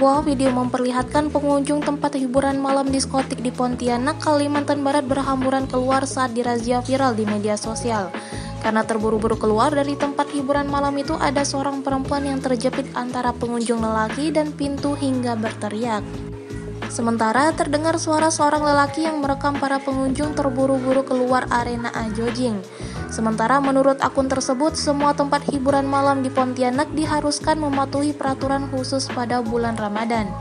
Sebuah video memperlihatkan pengunjung tempat hiburan malam diskotik di Pontianak, Kalimantan Barat berhamburan keluar saat dirazia viral di media sosial. Karena terburu-buru keluar dari tempat hiburan malam itu, ada seorang perempuan yang terjepit antara pengunjung lelaki dan pintu hingga berteriak. Sementara terdengar suara seorang lelaki yang merekam para pengunjung terburu-buru keluar arena jogging. Sementara menurut akun tersebut, semua tempat hiburan malam di Pontianak diharuskan mematuhi peraturan khusus pada bulan Ramadan.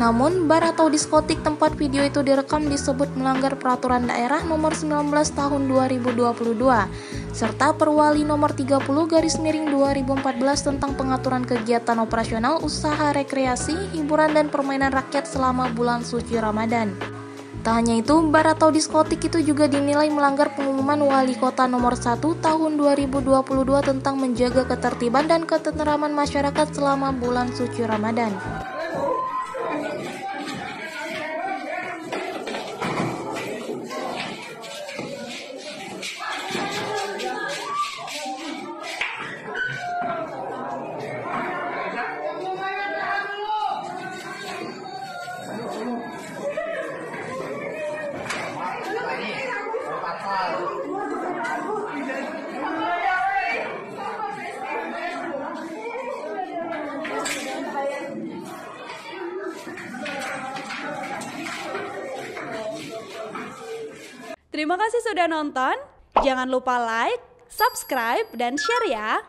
Namun, bar atau diskotik tempat video itu direkam disebut melanggar peraturan daerah nomor 19 tahun 2022 serta Perwali nomor 30/2014 tentang pengaturan kegiatan operasional usaha rekreasi, hiburan dan permainan rakyat selama bulan suci Ramadan. Tak hanya itu, bar atau diskotik itu juga dinilai melanggar pengumuman Wali Kota nomor 1 tahun 2022 tentang menjaga ketertiban dan ketenteraman masyarakat selama bulan suci Ramadan. Terima kasih sudah nonton. Jangan lupa like, subscribe, dan share ya.